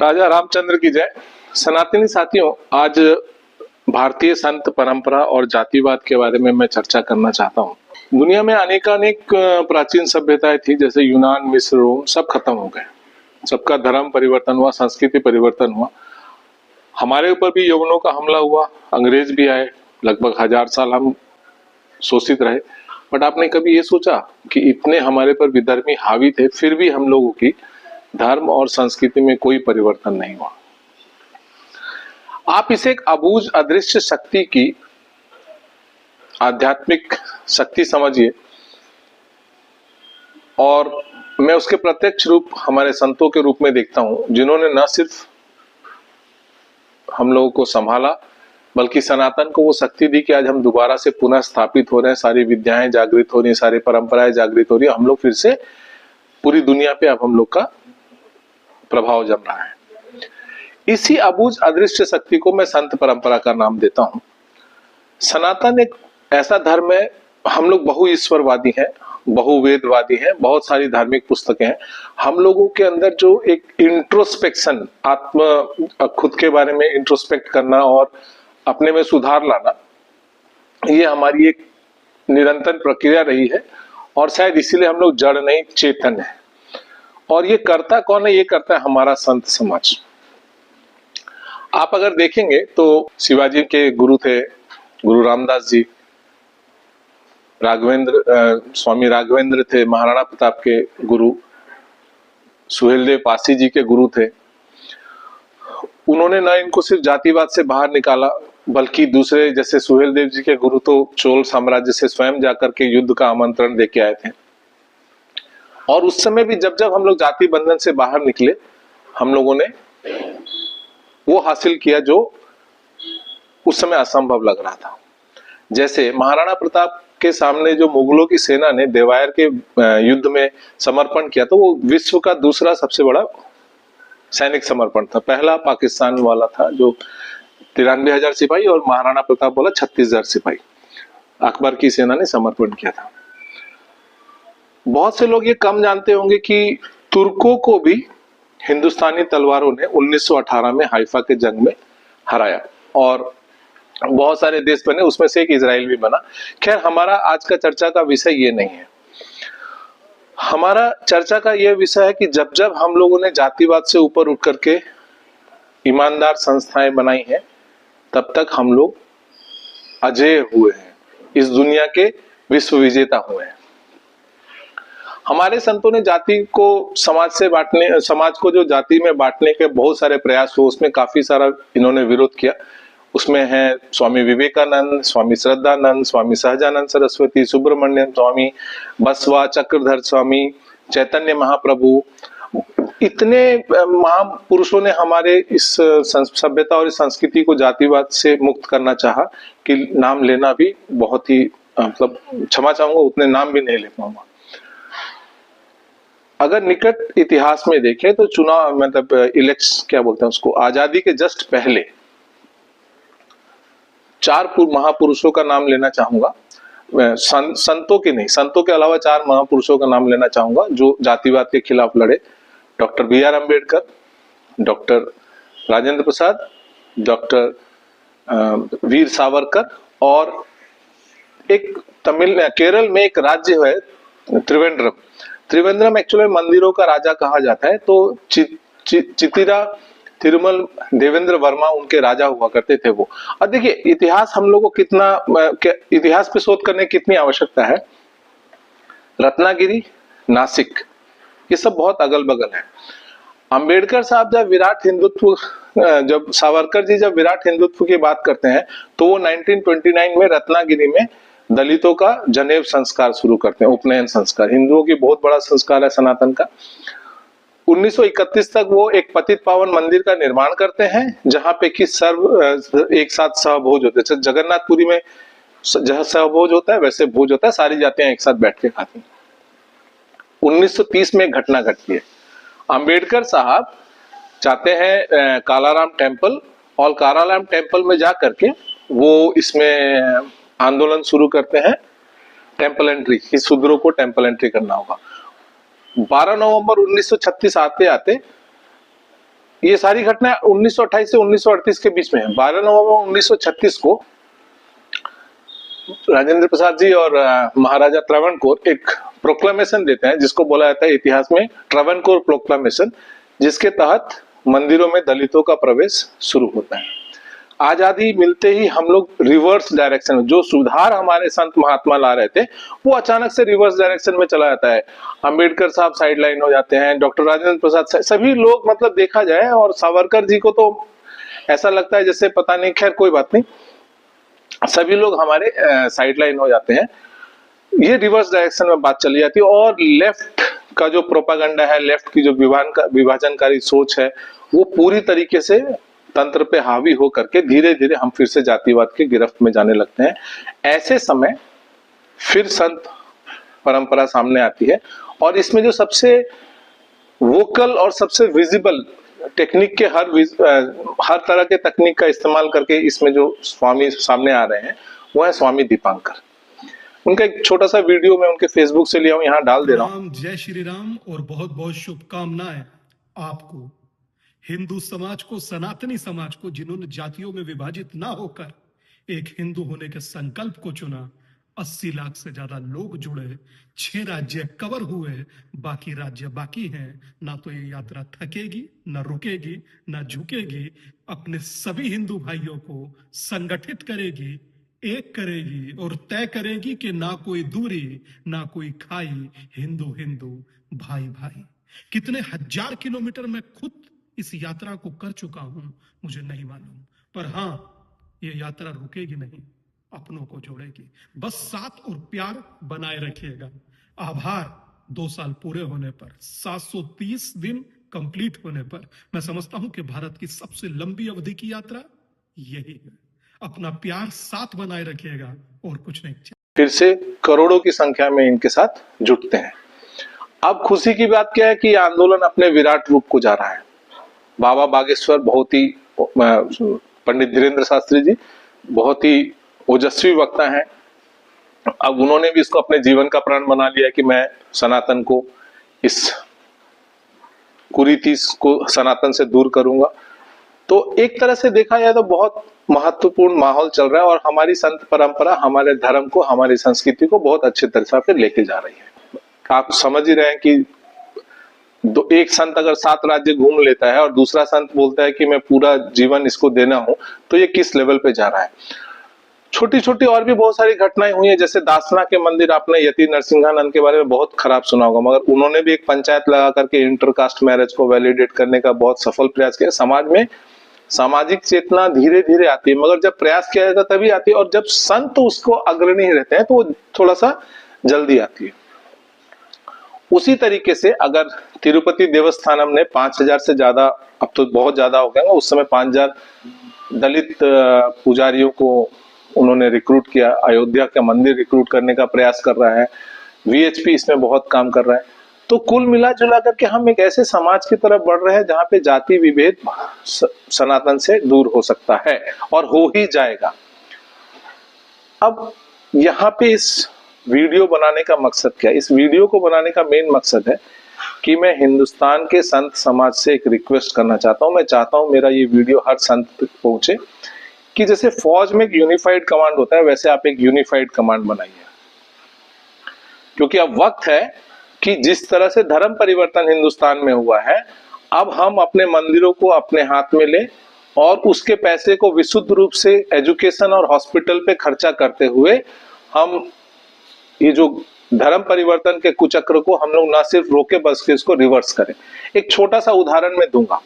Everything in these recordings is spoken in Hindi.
राजा रामचंद्र की जय। सनातनी साथियों, आज भारतीय संत परंपरा और जातिवाद के बारे में मैं चर्चा करना चाहता हूँ। दुनिया में अनेकानेक प्राचीन सभ्यताएं थी, जैसे यूनान, मिस्र, रोम, सब खत्म हो गए। सबका धर्म परिवर्तन हुआ, संस्कृति परिवर्तन हुआ। हमारे ऊपर भी यवनों का हमला हुआ, अंग्रेज भी आए, लगभग 1000 साल हम शोषित रहे। बट आपने कभी ये सोचा कि इतने हमारे पर विधर्मी हावी थे, फिर भी हम लोगों की धर्म और संस्कृति में कोई परिवर्तन नहीं हुआ। आप इसे एक अबूझ अदृश्य शक्ति की आध्यात्मिक शक्ति समझिए, और मैं उसके प्रत्यक्ष रूप हमारे संतों के रूप में देखता हूं, जिन्होंने न सिर्फ हम लोगों को संभाला, बल्कि सनातन को वो शक्ति दी कि आज हम दोबारा से पुनः स्थापित हो रहे हैं। सारी विद्याएं जागृत हो रही हैं, सारी परंपराएं जागृत हो रही है। हम लोग फिर से पूरी दुनिया पे अब हम लोग का प्रभाव जम रहा है। इसी अबूझ अदृश्य शक्ति को मैं संत परंपरा का नाम देता हूं। सनातन एक ऐसा धर्म है, हम लोग बहु ईश्वरवादी हैं, बहुवेदवादी हैं, बहुत सारी धार्मिक पुस्तकें हैं। हम लोगों के अंदर जो एक इंट्रोस्पेक्शन, खुद के बारे में इंट्रोस्पेक्ट करना और अपने में सुधार लाना, ये हमारी एक निरंतर प्रक्रिया रही है। और शायद इसीलिए हम लोग जड़ नहीं चेतन है। और ये करता कौन है? ये करता है हमारा संत समाज। आप अगर देखेंगे तो शिवाजी के गुरु थे गुरु रामदास जी, स्वामी राघवेंद्र थे महाराणा प्रताप के गुरु, सुहेलदेव पासी जी के गुरु थे। उन्होंने न इनको सिर्फ जातिवाद से बाहर निकाला, बल्कि दूसरे जैसे सुहेलदेव जी के गुरु तो चोल साम्राज्य से स्वयं जाकर के युद्ध का आमंत्रण देके आए थे। और उस समय भी जब जब हम लोग जाति बंधन से बाहर निकले, हम लोगों ने वो हासिल किया जो उस समय असंभव लग रहा था। जैसे महाराणा प्रताप के सामने जो मुगलों की सेना ने देवायर के युद्ध में समर्पण किया, तो वो विश्व का दूसरा सबसे बड़ा सैनिक समर्पण था। पहला पाकिस्तान वाला था जो 93,000 सिपाही, और महाराणा प्रताप वाला 36,000 सिपाही अकबर की सेना ने समर्पण किया था। बहुत से लोग ये कम जानते होंगे कि तुर्कों को भी हिंदुस्तानी तलवारों ने 1918 में हाइफा के जंग में हराया, और बहुत सारे देश बने, उसमें से एक इजराइल भी बना। खैर, हमारा आज का चर्चा का विषय ये नहीं है। हमारा चर्चा का यह विषय है कि जब जब हम लोगों ने जातिवाद से ऊपर उठ करके ईमानदार संस्थाएं बनाई हैं, तब तक हम लोग अजेय हुए हैं, इस दुनिया के विश्व विजेता हुए हैं। हमारे संतों ने जाति को समाज से बांटने, समाज को जो जाति में बांटने के बहुत सारे प्रयास हुए, उसमें काफी सारा इन्होंने विरोध किया। उसमें है स्वामी विवेकानंद, स्वामी श्रद्धानंद, स्वामी सहजानंद सरस्वती, सुब्रमण्यम स्वामी, बसवा, चक्रधर स्वामी, चैतन्य महाप्रभु। इतने महापुरुषों ने हमारे इस सभ्यता और इस संस्कृति को जातिवाद से मुक्त करना चाहा कि नाम लेना भी बहुत ही, मतलब क्षमा चाहूंगा, उतने नाम भी नहीं ले पाऊंगा। अगर निकट इतिहास में देखें तो चुनाव, मतलब इलेक्शन क्या बोलते हैं उसको, आजादी के जस्ट पहले 4 महापुरुषों का नाम लेना चाहूंगा। संतों के नहीं, संतों के अलावा 4 महापुरुषों का नाम लेना चाहूंगा जो जातिवाद के खिलाफ लड़े। Doctor BR Ambedkar, doctor Rajendra Prasad, doctor Veer Savarkar, और एक केरल में एक राज्य है त्रिवेंद्रम। त्रिवेंद्रम एक्चुअली मंदिरों का राजा कहा जाता है। तो चितिरा तिरुमल देवेंद्र वर्मा उनके राजा हुआ करते थे वो। और देखिए, इतिहास हम लोगों को कितना, इतिहास पे शोध करने की कितनी आवश्यकता है। रत्नागिरी, नासिक, ये सब बहुत अगल बगल है। अंबेडकर साहब जब विराट हिंदुत्व, जब सावरकर जी जब विराट हिंदुत्व की बात करते हैं, तो वो 1929 में रत्नागिरी में दलितों का जनेऊ संस्कार शुरू करते हैं, उपनयन संस्कार। हिंदुओं की बहुत बड़ा संस्कार है सनातन का। 1931 तक वो एक पतित पावन मंदिर का निर्माण करते हैं, जहां पे कि सर्व एक साथ सहभोज होते हैं। जगन्नाथपुरी में जहां सहभोज होता है, वैसे भोज होता है, सारी जातियां एक साथ बैठ के खाती हैं। 1930 में एक घटना घटती है। अंबेडकर साहब चाहते हैं कालाराम टेम्पल, और कालाराम टेम्पल में जा करके वो इसमें आंदोलन शुरू करते हैं, टेम्पल एंट्री, इस शूद्रों को टेम्पल एंट्री करना होगा। 12 नवंबर 1936 आते आते ये सारी घटनाएं 1928 से 1938 के बीच में है। 12 नवंबर 1936 को राजेंद्र प्रसाद जी और महाराजा त्रावणकोर एक प्रोक्लेमेशन देते हैं, जिसको बोला जाता है इतिहास में त्रावणकोर प्रोक्लेमेशन, जिसके तहत मंदिरों में दलितों का प्रवेश शुरू होता है। आजादी मिलते ही हम लोग रिवर्स डायरेक्शन में, जो सुधार हमारे संत महात्मा ला रहे थे वो अचानक से रिवर्स डायरेक्शन में चला जाता है। अंबेडकर साहब साइडलाइन हो जाते हैं, डॉक्टर राजेंद्र प्रसाद, सभी लोग मतलब देखा जाए, और सावरकर जी को तो ऐसा लगता है जैसे पता नहीं, खैर कोई बात नहीं, सभी लोग हमारे साइडलाइन हो जाते हैं। ये रिवर्स डायरेक्शन में बात चली जाती है, और लेफ्ट का जो प्रोपागंडा है, लेफ्ट की जो विभाजनकारी सोच है, वो पूरी तरीके से तंत्र पे हावी हो करके धीरे धीरे हम फिर से जातिवाद की गिरफ्त में जाने लगते हैं। ऐसे समय फिर संत परंपरा सामने आती है, और इसमें जो सबसे वोकल और सबसे विजिबल टेक्निक के हर तरह के तकनीक का इस्तेमाल करके इसमें जो स्वामी सामने आ रहे हैं वो है स्वामी दीपांकर। उनका एक छोटा सा वीडियो मैं उनके फेसबुक से लिया हूं, यहाँ डाल दे रहा हूँ। जय श्री राम और बहुत बहुत शुभकामनाएं आपको, हिंदू समाज को, सनातनी समाज को, जिन्होंने जातियों में विभाजित ना होकर एक हिंदू होने के संकल्प को चुना। 80 लाख से ज्यादा लोग जुड़े, 6 राज्य कवर हुए, बाकी राज्य बाकी हैं। ना तो ये यात्रा थकेगी, ना रुकेगी, ना झुकेगी। अपने सभी हिंदू भाइयों को संगठित करेगी, एक करेगी और तय करेगी कि ना कोई दूरी, ना कोई खाई, हिंदू हिंदू, भाई भाई। कितने हजार किलोमीटर मैं खुद इस यात्रा को कर चुका हूं, मुझे नहीं मालूम, पर हां, ये यात्रा रुकेगी नहीं, अपनों को जोड़ेगी। बस साथ और प्यार बनाए रखिएगा। आभार। 2 साल पूरे होने पर, 730 दिन कंप्लीट होने पर, मैं समझता हूं कि भारत की सबसे लंबी अवधि की यात्रा यही है। अपना प्यार साथ बनाए रखिएगा और कुछ नहीं चाहिए। फिर से करोड़ों की संख्या में इनके साथ जुटते हैं। अब खुशी की बात क्या है कि आंदोलन अपने विराट रूप को जा रहा है। बाबा बागेश्वर बहुत ही, पंडित धीरेन्द्र शास्त्री जी बहुत ही ओजस्वी वक्ता हैं। अब उन्होंने भी इसको अपने जीवन का प्राण बना लिया कि मैं सनातन को, इस कुरीति को सनातन से दूर करूंगा। तो एक तरह से देखा जाए तो बहुत महत्वपूर्ण माहौल चल रहा है, और हमारी संत परंपरा हमारे धर्म को, हमारी संस्कृति को बहुत अच्छे तरह से लेके जा रही है। आप समझ ही रहे हैं कि एक संत अगर 7 राज्य घूम लेता है और दूसरा संत बोलता है कि मैं पूरा जीवन इसको देना हूं, तो ये किस लेवल पे जा रहा है। छोटी छोटी और भी बहुत सारी घटनाएं हुई है, जैसे दासना के मंदिर, आपने यति नरसिंहानंद के बारे में बहुत खराब सुना होगा, मगर उन्होंने भी एक पंचायत लगा करके इंटरकास्ट मैरिज को वैलिडेट करने का बहुत सफल प्रयास किया। समाज में सामाजिक चेतना धीरे धीरे आती है, मगर जब प्रयास किया जाता है तभी आती है, और जब संत उसको अग्रणी रहते हैं तो वो थोड़ा सा जल्दी आती है। उसी तरीके से अगर तिरुपति देवस्थानम ने 5000 से ज्यादा, अब तो बहुत ज्यादा हो गया, उस समय 5000 दलित पुजारियों को उन्होंने रिक्रूट किया, अयोध्या का मंदिर रिक्रूट करने का प्रयास कर रहा है, वीएचपी इसमें बहुत काम कर रहा है। तो कुल मिला जुला करके हम एक ऐसे समाज की तरफ बढ़ रहे हैं जहां पे जाति विभेद सनातन से दूर हो सकता है, और हो ही जाएगा। अब यहाँ पे इस वीडियो बनाने का मकसद क्या है? इस वीडियो को बनाने का मेन मकसद है कि मैं हिंदुस्तान के संत समाज से एक रिक्वेस्ट करना चाहता हूं। मैं चाहता हूं मेरा ये वीडियो हर संत तक पहुंचे, कि जैसे फौज में एक यूनिफाइड कमांड होता है, वैसे आप एक यूनिफाइड कमांड बनाइए। क्योंकि अब वक्त है कि जिस तरह से धर्म परिवर्तन हिंदुस्तान में हुआ है, अब हम अपने मंदिरों को अपने हाथ में ले और उसके पैसे को विशुद्ध रूप से एजुकेशन और हॉस्पिटल पे खर्चा करते हुए हम ये जो धर्म परिवर्तन के कुचक्र को हम लोग ना सिर्फ रोके बल्कि इसको रिवर्स करें। एक छोटा सा उदाहरण मैं दूंगा।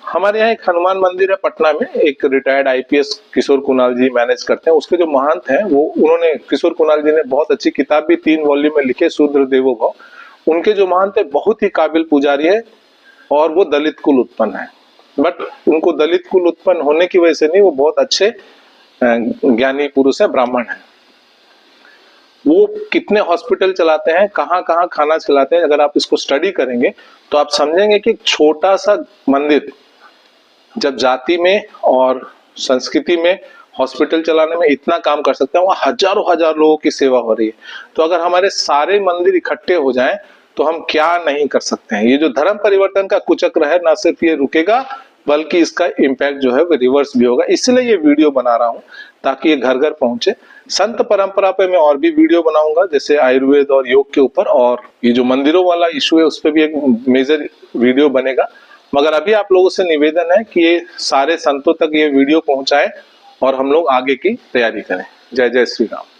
हमारे यहाँ एक हनुमान मंदिर है पटना में, एक रिटायर्ड आईपीएस किशोर कुणाल जी मैनेज करते हैं। उसके जो महंत हैं वो, उन्होंने, किशोर कुणाल जी ने बहुत अच्छी किताब भी 3 वॉल्यूम में लिखे, शूद्र देवो भव। उनके जो महंत है बहुत ही काबिल पुजारी है, और वो दलित कुल उत्पन्न है। बट उनको दलित कुल उत्पन्न होने की वजह से नहीं, वो बहुत अच्छे ज्ञानी पुरुष है, ब्राह्मण है। वो कितने हॉस्पिटल चलाते हैं, कहाँ कहाँ खाना खिलाते हैं, अगर आप इसको स्टडी करेंगे तो आप समझेंगे कि छोटा सा मंदिर जब जाति में और संस्कृति में हॉस्पिटल चलाने में इतना काम कर सकते हैं, वहाँ हजारों हजार लोगों की सेवा हो रही है। तो अगर हमारे सारे मंदिर इकट्ठे हो जाएं तो हम क्या नहीं कर सकते हैं। ये जो धर्म परिवर्तन का कुचक्र है, ना सिर्फ ये रुकेगा बल्कि इसका इम्पैक्ट जो है वो रिवर्स भी होगा। इसलिए ये वीडियो बना रहा हूं ताकि ये घर घर पहुंचे। संत परंपरा पे मैं और भी वीडियो बनाऊंगा, जैसे आयुर्वेद और योग के ऊपर, और ये जो मंदिरों वाला इशू है उस पर भी एक मेजर वीडियो बनेगा। मगर अभी आप लोगों से निवेदन है कि ये सारे संतों तक ये वीडियो पहुंचाए और हम लोग आगे की तैयारी करें। जय जय श्री राम।